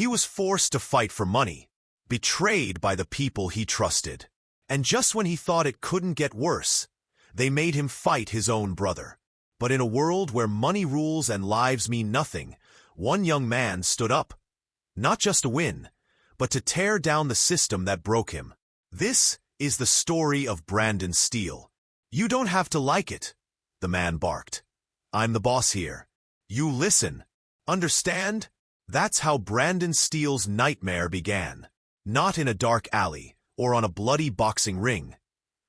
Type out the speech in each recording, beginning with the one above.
He was forced to fight for money, betrayed by the people he trusted. And just when he thought it couldn't get worse, they made him fight his own brother. But in a world where money rules and lives mean nothing, one young man stood up. Not just to win, but to tear down the system that broke him. This is the story of Brandon Steele. You don't have to like it, the man barked. I'm the boss here. You listen. Understand? That's how Brandon Steele's nightmare began. Not in a dark alley or on a bloody boxing ring,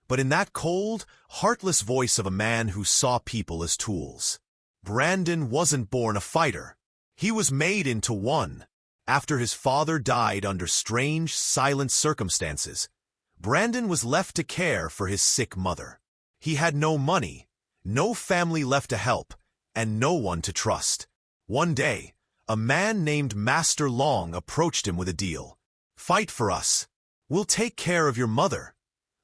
but in that cold, heartless voice of a man who saw people as tools. Brandon wasn't born a fighter. He was made into one. After his father died under strange, silent circumstances, Brandon was left to care for his sick mother. He had no money, no family left to help, and no one to trust. One day, a man named Master Long approached him with a deal. "Fight for us. We'll take care of your mother,"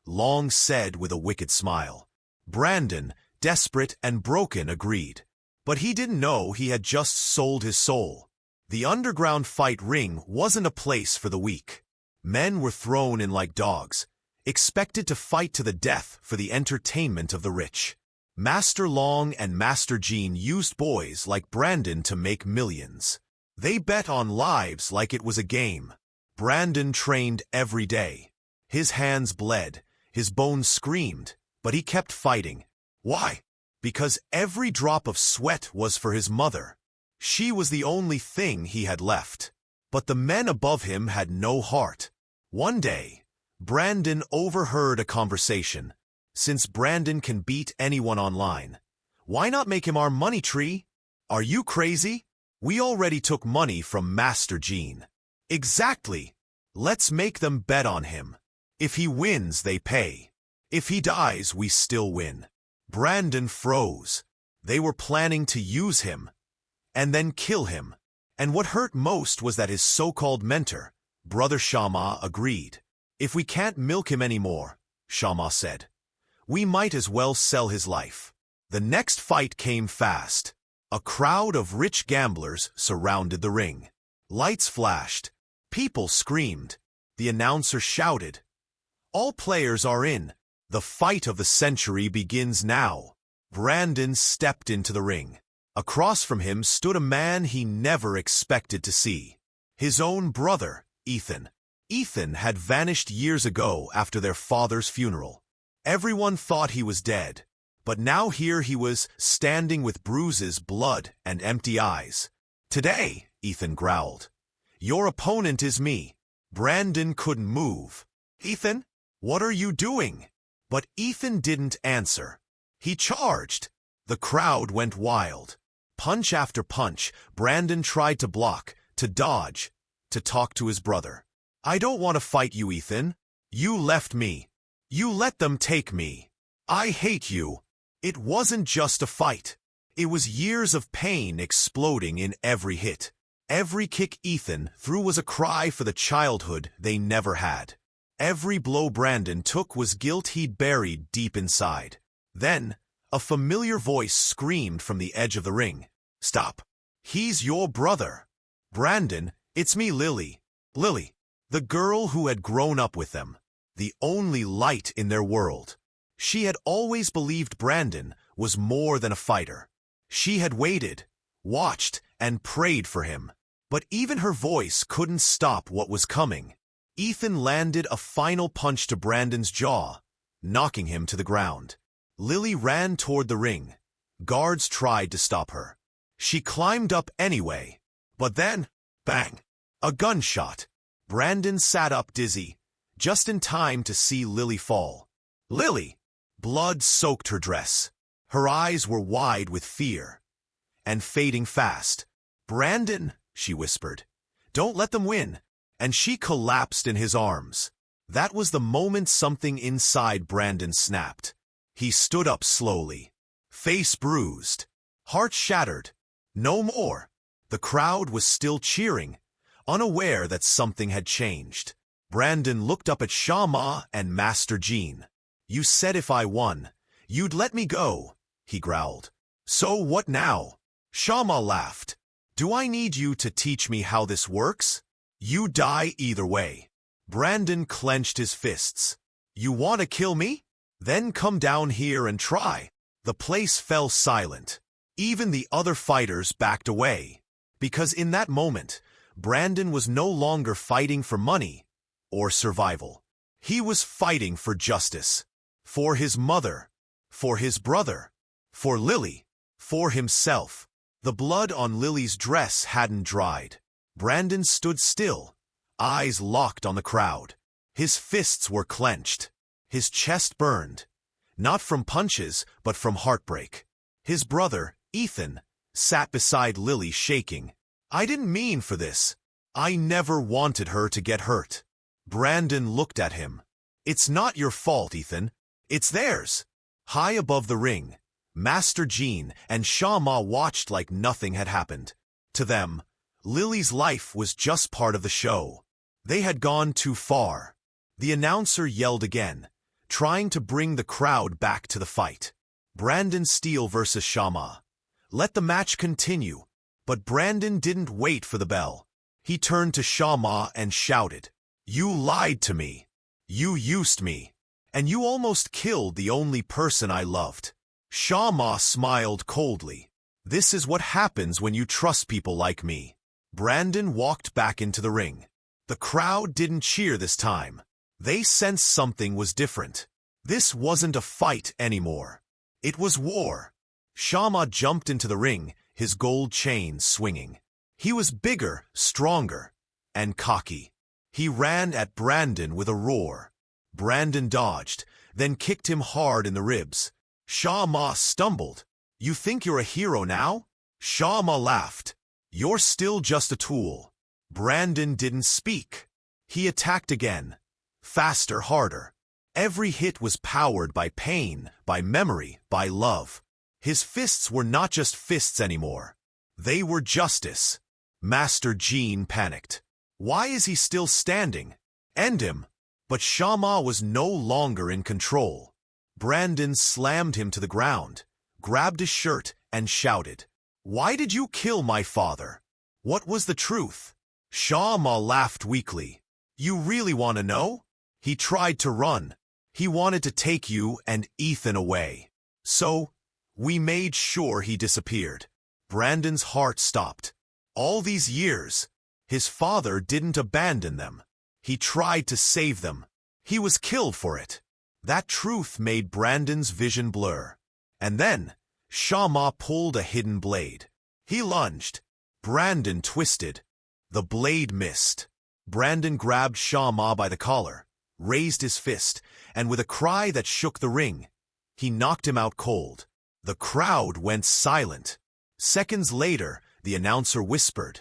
Long said with a wicked smile. Brandon, desperate and broken, agreed. But he didn't know he had just sold his soul. The underground fight ring wasn't a place for the weak. Men were thrown in like dogs, expected to fight to the death for the entertainment of the rich. Master Long and Master Jean used boys like Brandon to make millions. They bet on lives like it was a game. Brandon trained every day. His hands bled, his bones screamed, but he kept fighting. Why? Because every drop of sweat was for his mother. She was the only thing he had left. But the men above him had no heart. One day, Brandon overheard a conversation. "Since Brandon can beat anyone online, why not make him our money tree? Are you crazy? We already took money from Master Jean." "Exactly. Let's make them bet on him. If he wins, they pay. If he dies, we still win." Brandon froze. They were planning to use him and then kill him. And what hurt most was that his so-called mentor, Brother Shama, agreed. "If we can't milk him anymore," Shama said, "we might as well sell his life." The next fight came fast. A crowd of rich gamblers surrounded the ring. Lights flashed. People screamed. The announcer shouted, "All players are in. The fight of the century begins now." Brandon stepped into the ring. Across from him stood a man he never expected to see. His own brother, Ethan. Ethan had vanished years ago after their father's funeral. Everyone thought he was dead, but now here he was, standing with bruises, blood, and empty eyes. "Today," Ethan growled, "your opponent is me." Brandon couldn't move. "Ethan, what are you doing?" But Ethan didn't answer. He charged. The crowd went wild. Punch after punch, Brandon tried to block, to dodge, to talk to his brother. "I don't want to fight you, Ethan. You left me. You let them take me. I hate you." It wasn't just a fight. It was years of pain exploding in every hit. Every kick Ethan threw was a cry for the childhood they never had. Every blow Brandon took was guilt he'd buried deep inside. Then, a familiar voice screamed from the edge of the ring. "Stop. He's your brother." "Brandon, it's me, Lily." Lily, the girl who had grown up with them. The only light in their world. She had always believed Brandon was more than a fighter. She had waited, watched, and prayed for him. But even her voice couldn't stop what was coming. Ethan landed a final punch to Brandon's jaw, knocking him to the ground. Lily ran toward the ring. Guards tried to stop her. She climbed up anyway. But then, bang! A gunshot. Brandon sat up dizzy, just in time to see Lily fall. Lily! Blood soaked her dress. Her eyes were wide with fear. And fading fast. "Brandon," she whispered, "don't let them win." And she collapsed in his arms. That was the moment something inside Brandon snapped. He stood up slowly. Face bruised. Heart shattered. No more. The crowd was still cheering, unaware that something had changed. Brandon looked up at Shama and Master Jean. "You said if I won, you'd let me go," he growled. "So what now?" Shama laughed. "Do I need you to teach me how this works?" You die either way. Brandon clenched his fists. You want to kill me? Then come down here and try. The place fell silent. Even the other fighters backed away. Because in that moment, Brandon was no longer fighting for money or survival. He was fighting for justice. For his mother. For his brother. For Lily. For himself. The blood on Lily's dress hadn't dried. Brandon stood still, eyes locked on the crowd. His fists were clenched. His chest burned. Not from punches, but from heartbreak. His brother, Ethan, sat beside Lily shaking. I didn't mean for this. I never wanted her to get hurt. Brandon looked at him. It's not your fault, Ethan. It's theirs. High above the ring, Master Jean and Shama watched like nothing had happened. To them, Lily's life was just part of the show. They had gone too far. The announcer yelled again, trying to bring the crowd back to the fight. Brandon Steele versus Shama. Let the match continue. But Brandon didn't wait for the bell. He turned to Shama and shouted, You lied to me. You used me. And you almost killed the only person I loved. Shama smiled coldly. This is what happens when you trust people like me. Brandon walked back into the ring. The crowd didn't cheer this time. They sensed something was different. This wasn't a fight anymore. It was war. Shama jumped into the ring, his gold chain swinging. He was bigger, stronger, and cocky. He ran at Brandon with a roar. Brandon dodged, then kicked him hard in the ribs. Shama stumbled. You think you're a hero now? Shama laughed. You're still just a tool. Brandon didn't speak. He attacked again. Faster, harder. Every hit was powered by pain, by memory, by love. His fists were not just fists anymore. They were justice. Master Jean panicked. Why is he still standing? End him. But Shama was no longer in control. Brandon slammed him to the ground, grabbed his shirt, and shouted, Why did you kill my father? What was the truth? Shama laughed weakly. You really want to know? He tried to run. He wanted to take you and Ethan away. So, we made sure he disappeared. Brandon's heart stopped. All these years, his father didn't abandon them. He tried to save them. He was killed for it. That truth made Brandon's vision blur. And then, Shama pulled a hidden blade. He lunged. Brandon twisted. The blade missed. Brandon grabbed Shama by the collar, raised his fist, and with a cry that shook the ring, he knocked him out cold. The crowd went silent. Seconds later, the announcer whispered,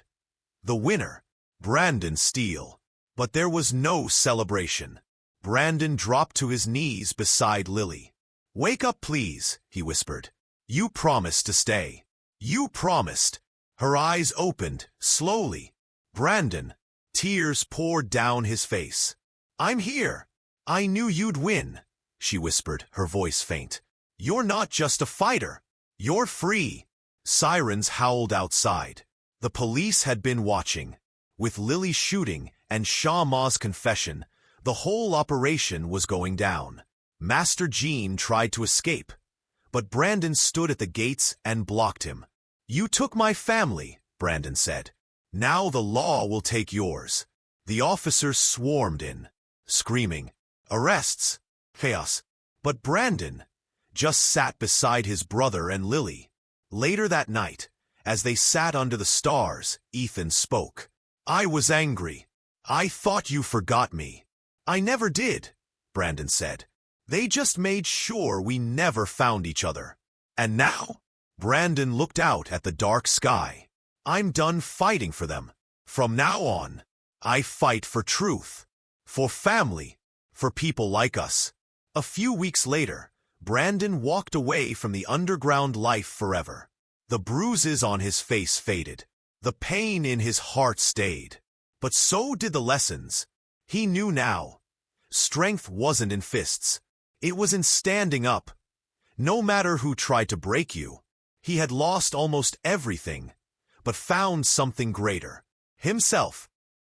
The winner, Brandon Steele. But there was no celebration. Brandon dropped to his knees beside Lily. Wake up, please, he whispered. You promised to stay. You promised. Her eyes opened, slowly. Brandon, tears poured down his face. I'm here. I knew you'd win, she whispered, her voice faint. You're not just a fighter. You're free. Sirens howled outside. The police had been watching. With Lily's shooting and Shama's confession, the whole operation was going down. Master Jean tried to escape, but Brandon stood at the gates and blocked him. You took my family, Brandon said. Now the law will take yours. The officers swarmed in, screaming, Arrests! Chaos! But Brandon just sat beside his brother and Lily. Later that night, as they sat under the stars, Ethan spoke. I was angry. I thought you forgot me. I never did, Brandon said. They just made sure we never found each other. And now? Brandon looked out at the dark sky. I'm done fighting for them. From now on, I fight for truth, for family, for people like us. A few weeks later, Brandon walked away from the underground life forever. The bruises on his face faded. The pain in his heart stayed. But so did the lessons. He knew now. Strength wasn't in fists. It was in standing up. No matter who tried to break you, he had lost almost everything, but found something greater. Himself.